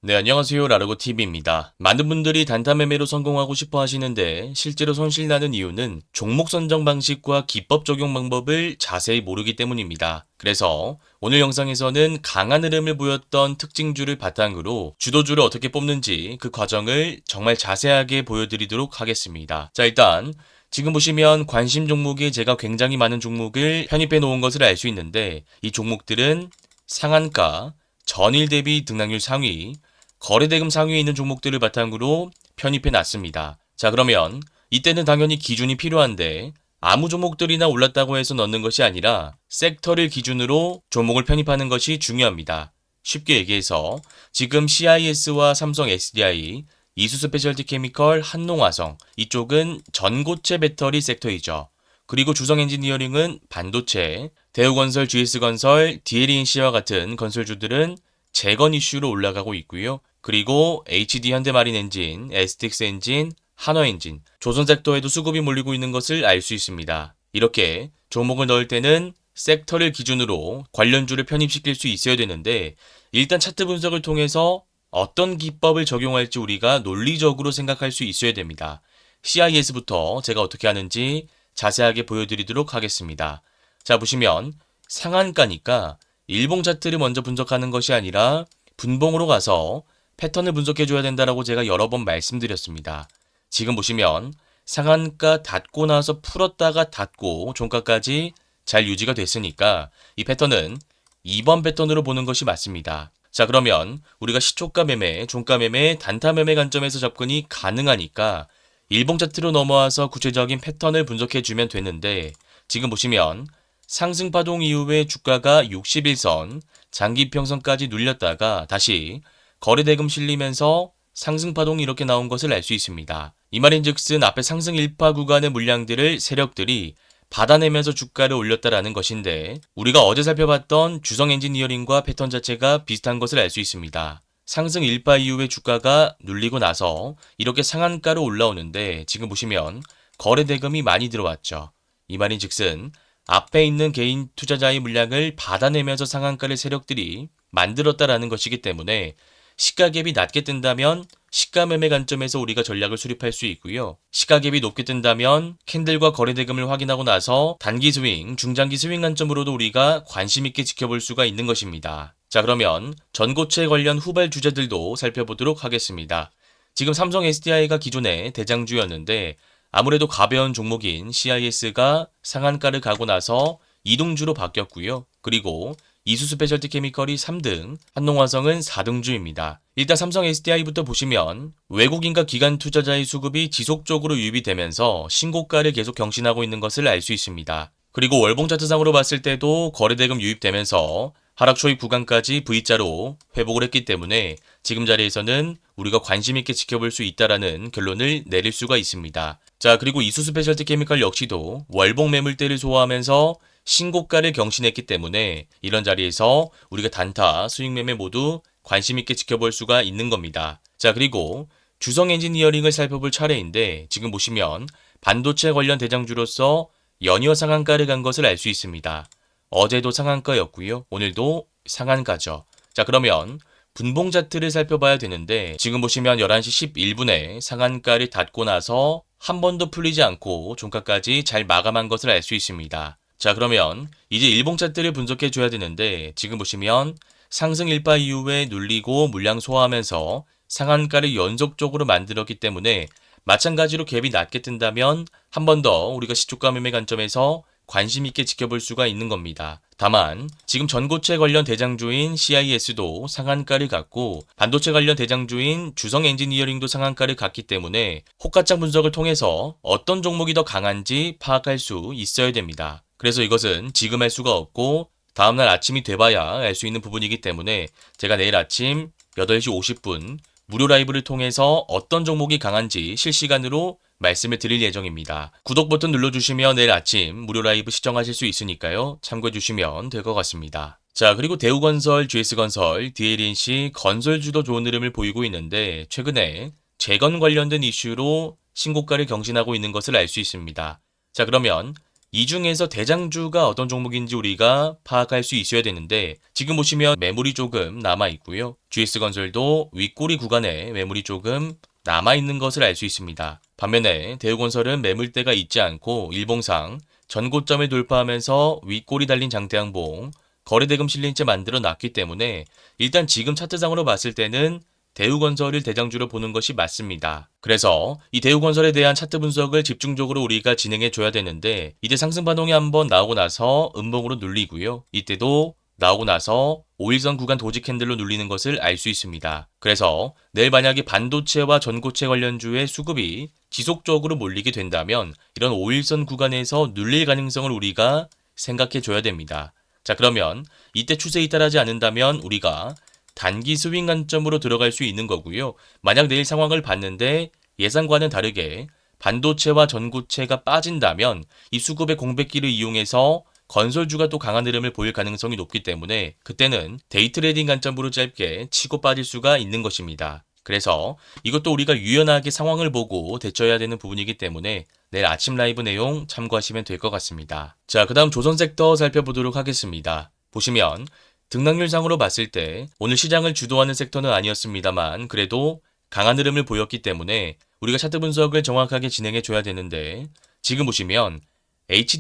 네, 안녕하세요. 라르고TV입니다. 많은 분들이 단타 매매로 성공하고 싶어 하시는데 실제로 손실나는 이유는 종목 선정 방식과 기법 적용 방법을 자세히 모르기 때문입니다. 그래서 오늘 영상에서는 강한 흐름을 보였던 특징주를 바탕으로 주도주를 어떻게 뽑는지 그 과정을 정말 자세하게 보여드리도록 하겠습니다. 자, 일단 지금 보시면 관심 종목에 제가 굉장히 많은 종목을 편입해 놓은 것을 알 수 있는데 이 종목들은 상한가, 전일 대비 등락률 상위, 거래대금 상위에 있는 종목들을 바탕으로 편입해 놨습니다. 자, 그러면 이때는 당연히 기준이 필요한데 아무 종목들이나 올랐다고 해서 넣는 것이 아니라 섹터를 기준으로 종목을 편입하는 것이 중요합니다. 쉽게 얘기해서 지금 CIS와 삼성 SDI, 이수스페셜티 케미컬, 한농화성 이쪽은 전고체 배터리 섹터이죠. 그리고 주성엔지니어링은 반도체, 대우건설, GS건설, DLENC와 같은 건설주들은 재건 이슈로 올라가고 있고요. 그리고 HD 현대마린엔진, STX엔진, 한화엔진, 조선섹터에도 수급이 몰리고 있는 것을 알 수 있습니다. 이렇게 종목을 넣을 때는 섹터를 기준으로 관련주를 편입시킬 수 있어야 되는데 일단 차트 분석을 통해서 어떤 기법을 적용할지 우리가 논리적으로 생각할 수 있어야 됩니다. CIS부터 제가 어떻게 하는지 자세하게 보여드리도록 하겠습니다. 자, 보시면 상한가니까 일봉 차트를 먼저 분석하는 것이 아니라 분봉으로 가서 패턴을 분석해줘야 된다라고 제가 여러 번 말씀드렸습니다. 지금 보시면 상한가 닫고 나서 풀었다가 닫고 종가까지 잘 유지가 됐으니까 이 패턴은 2번 패턴으로 보는 것이 맞습니다. 자, 그러면 우리가 시초가 매매, 종가 매매, 단타 매매 관점에서 접근이 가능하니까 일봉 차트로 넘어와서 구체적인 패턴을 분석해주면 되는데 지금 보시면 상승 파동 이후에 주가가 61선, 장기평선까지 눌렸다가 다시 거래대금 실리면서 상승 파동이 이렇게 나온 것을 알 수 있습니다. 이 말인즉슨 앞에 상승 일파 구간의 물량들을 세력들이 받아내면서 주가를 올렸다라는 것인데 우리가 어제 살펴봤던 주성 엔지니어링과 패턴 자체가 비슷한 것을 알 수 있습니다. 상승 일파 이후에 주가가 눌리고 나서 이렇게 상한가로 올라오는데 지금 보시면 거래대금이 많이 들어왔죠. 이 말인즉슨 앞에 있는 개인 투자자의 물량을 받아내면서 상한가를 세력들이 만들었다라는 것이기 때문에 시가갭이 낮게 뜬다면 시가 매매 관점에서 우리가 전략을 수립할 수 있고요. 시가갭이 높게 뜬다면 캔들과 거래대금을 확인하고 나서 단기 스윙, 중장기 스윙 관점으로도 우리가 관심 있게 지켜볼 수가 있는 것입니다. 자, 그러면 전고체 관련 후발 주제들도 살펴보도록 하겠습니다. 지금 삼성 SDI가 기존의 대장주였는데 아무래도 가벼운 종목인 CIS가 상한가를 가고 나서 이동주로 바뀌었고요. 그리고 이수스페셜티 케미컬이 3등, 한농화성은 4등주입니다. 일단 삼성 SDI부터 보시면 외국인과 기관 투자자의 수급이 지속적으로 유입이 되면서 신고가를 계속 경신하고 있는 것을 알 수 있습니다. 그리고 월봉 차트상으로 봤을 때도 거래대금 유입되면서 하락 초입 구간까지 V자로 회복을 했기 때문에 지금 자리에서는 우리가 관심 있게 지켜볼 수 있다라는 결론을 내릴 수가 있습니다. 자, 그리고 이수스페셜티 케미컬 역시도 월봉 매물대를 소화하면서 신고가를 경신했기 때문에 이런 자리에서 우리가 단타, 수익 매매 모두 관심 있게 지켜볼 수가 있는 겁니다. 자, 그리고 주성 엔지니어링을 살펴볼 차례인데 지금 보시면 반도체 관련 대장주로서 연이어 상한가를 간 것을 알 수 있습니다. 어제도 상한가였고요. 오늘도 상한가죠. 자, 그러면 분봉 차트를 살펴봐야 되는데 지금 보시면 11시 11분에 상한가를 닫고 나서 한 번도 풀리지 않고 종가까지 잘 마감한 것을 알 수 있습니다. 자, 그러면 이제 일봉 차트를 분석해 줘야 되는데 지금 보시면 상승 일파 이후에 눌리고 물량 소화하면서 상한가를 연속적으로 만들었기 때문에 마찬가지로 갭이 낮게 뜬다면 한 번 더 우리가 시초가 매매 관점에서 관심 있게 지켜볼 수가 있는 겁니다. 다만 지금 전고체 관련 대장주인 CIS도 상한가를 갔고 반도체 관련 대장주인 주성 엔지니어링도 상한가를 갔기 때문에 호가창 분석을 통해서 어떤 종목이 더 강한지 파악할 수 있어야 됩니다. 그래서 이것은 지금 할 수가 없고 다음날 아침이 돼봐야 알 수 있는 부분이기 때문에 제가 내일 아침 8시 50분 무료 라이브를 통해서 어떤 종목이 강한지 실시간으로 말씀을 드릴 예정입니다. 구독 버튼 눌러주시면 내일 아침 무료 라이브 시청하실 수 있으니까요. 참고해주시면 될 것 같습니다. 자, 그리고 대우건설, GS건설, DLNC 건설주도 좋은 흐름을 보이고 있는데 최근에 재건 관련된 이슈로 신고가를 경신하고 있는 것을 알 수 있습니다. 자, 그러면 이 중에서 대장주가 어떤 종목인지 우리가 파악할 수 있어야 되는데 지금 보시면 매물이 조금 남아 있고요. GS건설도 윗꼬리 구간에 매물이 조금 남아 있는 것을 알 수 있습니다. 반면에 대우건설은 매물대가 있지 않고 일봉상 전고점을 돌파하면서 윗꼬리 달린 장대양봉, 거래대금 실린 채 만들어 놨기 때문에 일단 지금 차트상으로 봤을 때는 대우건설을 대장주로 보는 것이 맞습니다. 그래서 이 대우건설에 대한 차트 분석을 집중적으로 우리가 진행해 줘야 되는데 이때 상승 반동이 한번 나오고 나서 음봉으로 눌리고요. 이때도 나오고 나서 5일선 구간 도직 캔들로 눌리는 것을 알 수 있습니다. 그래서 내일 만약에 반도체와 전고체 관련주의 수급이 지속적으로 몰리게 된다면 이런 5일선 구간에서 눌릴 가능성을 우리가 생각해 줘야 됩니다. 자, 그러면 이때 추세에 따르지 않는다면 우리가 단기 스윙 관점으로 들어갈 수 있는 거고요. 만약 내일 상황을 봤는데 예상과는 다르게 반도체와 전고체가 빠진다면 이 수급의 공백기를 이용해서 건설주가 또 강한 흐름을 보일 가능성이 높기 때문에 그때는 데이 트레이딩 관점으로 짧게 치고 빠질 수가 있는 것입니다. 그래서 이것도 우리가 유연하게 상황을 보고 대처해야 되는 부분이기 때문에 내일 아침 라이브 내용 참고하시면 될 것 같습니다. 자, 그 다음 조선 섹터 살펴보도록 하겠습니다. 보시면 등락률상으로 봤을 때 오늘 시장을 주도하는 섹터는 아니었습니다만 그래도 강한 흐름을 보였기 때문에 우리가 차트 분석을 정확하게 진행해 줘야 되는데 지금 보시면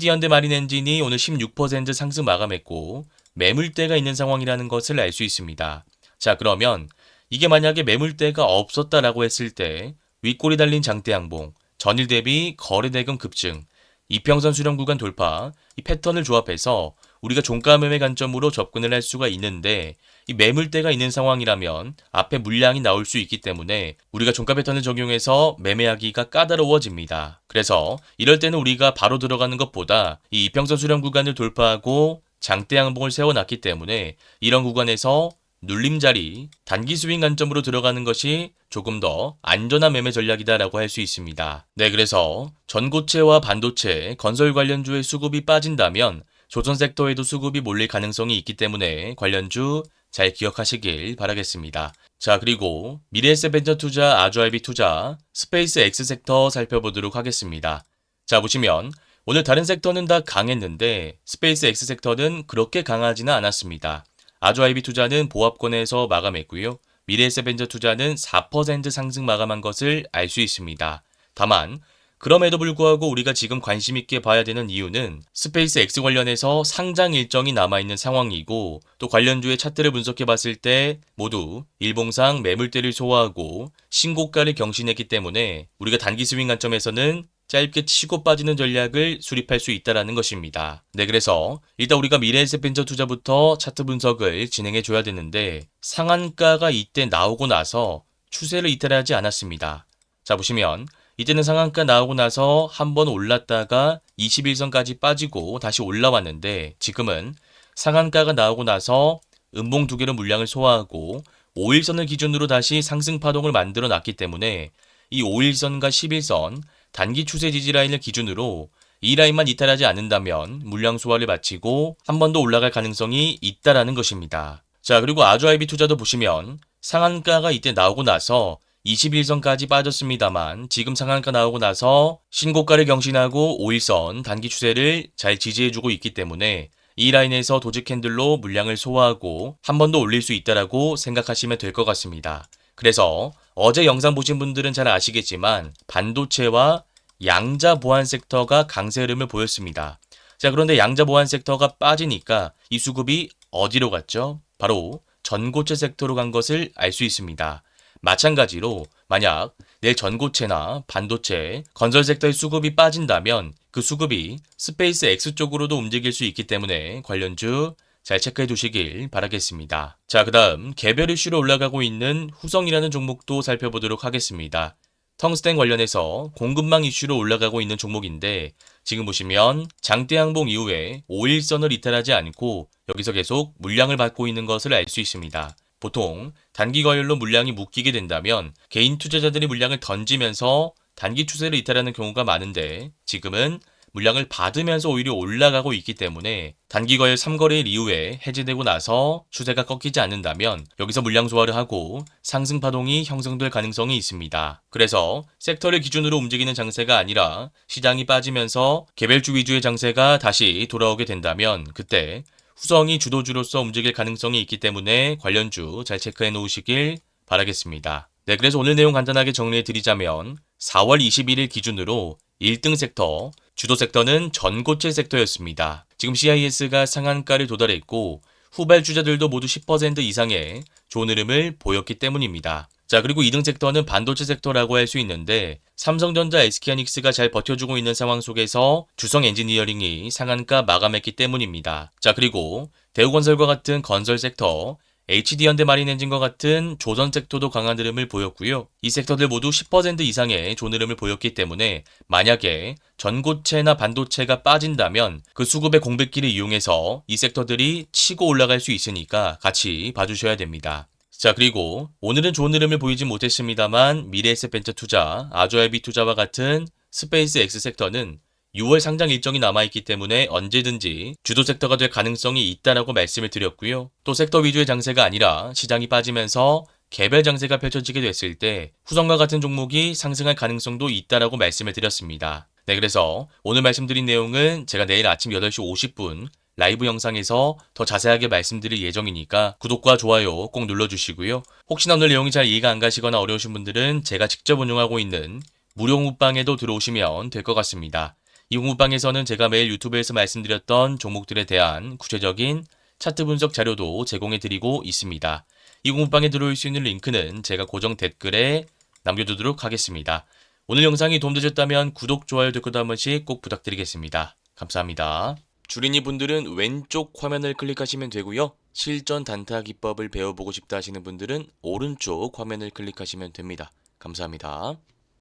HD현대마린엔진이 오늘 16% 상승 마감했고 매물대가 있는 상황이라는 것을 알 수 있습니다. 자, 그러면 이게 만약에 매물대가 없었다라고 했을 때 윗골이 달린 장대양봉, 전일 대비 거래대금 급증, 이평선 수렴 구간 돌파, 이 패턴을 조합해서 우리가 종가 매매 관점으로 접근을 할 수가 있는데 이 매물대가 있는 상황이라면 앞에 물량이 나올 수 있기 때문에 우리가 종가 패턴을 적용해서 매매하기가 까다로워집니다. 그래서 이럴 때는 우리가 바로 들어가는 것보다 이 이평선 수렴 구간을 돌파하고 장대 양봉을 세워놨기 때문에 이런 구간에서 눌림자리, 단기 스윙 관점으로 들어가는 것이 조금 더 안전한 매매 전략이다라고 할 수 있습니다. 네, 그래서 전고체와 반도체, 건설 관련주의 수급이 빠진다면 조선 섹터에도 수급이 몰릴 가능성이 있기 때문에 관련주 잘 기억하시길 바라겠습니다. 자, 그리고 미래에셋벤처투자, 아주아이비투자, 스페이스 X 섹터 살펴보도록 하겠습니다. 자, 보시면 오늘 다른 섹터는 다 강했는데 스페이스 X 섹터는 그렇게 강하지는 않았습니다. 아주아이비투자는 보합권에서 마감했고요. 미래에셋벤처투자는 4% 상승 마감한 것을 알 수 있습니다. 다만 그럼에도 불구하고 우리가 지금 관심 있게 봐야 되는 이유는 스페이스 X 관련해서 상장 일정이 남아있는 상황이고 또 관련주의 차트를 분석해 봤을 때 모두 일봉상 매물대를 소화하고 신고가를 경신했기 때문에 우리가 단기 스윙 관점에서는 짧게 치고 빠지는 전략을 수립할 수 있다는 것입니다. 네, 그래서 일단 우리가 미래에셋벤처투자부터 차트 분석을 진행해 줘야 되는데 상한가가 이때 나오고 나서 추세를 이탈하지 않았습니다. 자, 보시면 이때는 상한가 나오고 나서 한번 올랐다가 21선까지 빠지고 다시 올라왔는데 지금은 상한가가 나오고 나서 음봉 두 개로 물량을 소화하고 5일선을 기준으로 다시 상승 파동을 만들어 놨기 때문에 이 5일선과 11선 단기 추세 지지 라인을 기준으로 이 라인만 이탈하지 않는다면 물량 소화를 마치고 한 번 더 올라갈 가능성이 있다라는 것입니다. 자, 그리고 아주아이비 투자도 보시면 상한가가 이때 나오고 나서 21선까지 빠졌습니다만 지금 상한가 나오고 나서 신고가를 경신하고 5일선 단기 추세를 잘 지지해주고 있기 때문에 이 라인에서 도직 캔들로 물량을 소화하고 한 번 더 올릴 수 있다라고 생각하시면 될 것 같습니다. 그래서 어제 영상 보신 분들은 잘 아시겠지만 반도체와 양자 보안 섹터가 강세 흐름을 보였습니다. 자, 그런데 양자 보안 섹터가 빠지니까 이 수급이 어디로 갔죠? 바로 전고체 섹터로 간 것을 알 수 있습니다. 마찬가지로 만약 내일 전고체나 반도체, 건설 섹터의 수급이 빠진다면 그 수급이 스페이스 X 쪽으로도 움직일 수 있기 때문에 관련주 잘 체크해 두시길 바라겠습니다. 자, 그 다음 개별 이슈로 올라가고 있는 후성이라는 종목도 살펴보도록 하겠습니다. 텅스텐 관련해서 공급망 이슈로 올라가고 있는 종목인데 지금 보시면 장대 양봉 이후에 5일선을 이탈하지 않고 여기서 계속 물량을 받고 있는 것을 알 수 있습니다. 보통 단기 과열로 물량이 묶이게 된다면 개인 투자자들이 물량을 던지면서 단기 추세를 이탈하는 경우가 많은데 지금은 물량을 받으면서 오히려 올라가고 있기 때문에 단기 거래 3거래일 이후에 해제되고 나서 추세가 꺾이지 않는다면 여기서 물량 소화를 하고 상승 파동이 형성될 가능성이 있습니다. 그래서 섹터를 기준으로 움직이는 장세가 아니라 시장이 빠지면서 개별주 위주의 장세가 다시 돌아오게 된다면 그때 후성이 주도주로서 움직일 가능성이 있기 때문에 관련주 잘 체크해 놓으시길 바라겠습니다. 네, 그래서 오늘 내용 간단하게 정리해 드리자면 4월 21일 기준으로 1등 섹터, 주도 섹터는 전고체 섹터였습니다. 지금 CIS가 상한가를 도달했고 후발주자들도 모두 10% 이상의 좋은 흐름을 보였기 때문입니다. 자, 그리고 2등 섹터는 반도체 섹터라고 할 수 있는데 삼성전자, SK하이닉스가 잘 버텨주고 있는 상황 속에서 주성 엔지니어링이 상한가 마감했기 때문입니다. 자, 그리고 대우건설과 같은 건설 섹터, HD현대 마린엔진과 같은 조선 섹터도 강한 흐름을 보였고요. 이 섹터들 모두 10% 이상의 좋은 흐름을 보였기 때문에 만약에 전고체나 반도체가 빠진다면 그 수급의 공백기를 이용해서 이 섹터들이 치고 올라갈 수 있으니까 같이 봐주셔야 됩니다. 자, 그리고 오늘은 좋은 흐름을 보이지 못했습니다만 미래에셋벤처 투자, 아조아이비 투자와 같은 스페이스 X 섹터는 6월 상장 일정이 남아있기 때문에 언제든지 주도 섹터가 될 가능성이 있다라고 말씀을 드렸고요. 또 섹터 위주의 장세가 아니라 시장이 빠지면서 개별 장세가 펼쳐지게 됐을 때 후성과 같은 종목이 상승할 가능성도 있다라고 말씀을 드렸습니다. 네, 그래서 오늘 말씀드린 내용은 제가 내일 아침 8시 50분 라이브 영상에서 더 자세하게 말씀드릴 예정이니까 구독과 좋아요 꼭 눌러주시고요. 혹시나 오늘 내용이 잘 이해가 안 가시거나 어려우신 분들은 제가 직접 운영하고 있는 무료 공부방에도 들어오시면 될 것 같습니다. 이 공부방에서는 제가 매일 유튜브에서 말씀드렸던 종목들에 대한 구체적인 차트 분석 자료도 제공해드리고 있습니다. 이 공부방에 들어올 수 있는 링크는 제가 고정 댓글에 남겨두도록 하겠습니다. 오늘 영상이 도움되셨다면 구독, 좋아요, 댓글도 한 번씩 꼭 부탁드리겠습니다. 감사합니다. 주린이 분들은 왼쪽 화면을 클릭하시면 되고요. 실전 단타 기법을 배워보고 싶다 하시는 분들은 오른쪽 화면을 클릭하시면 됩니다. 감사합니다.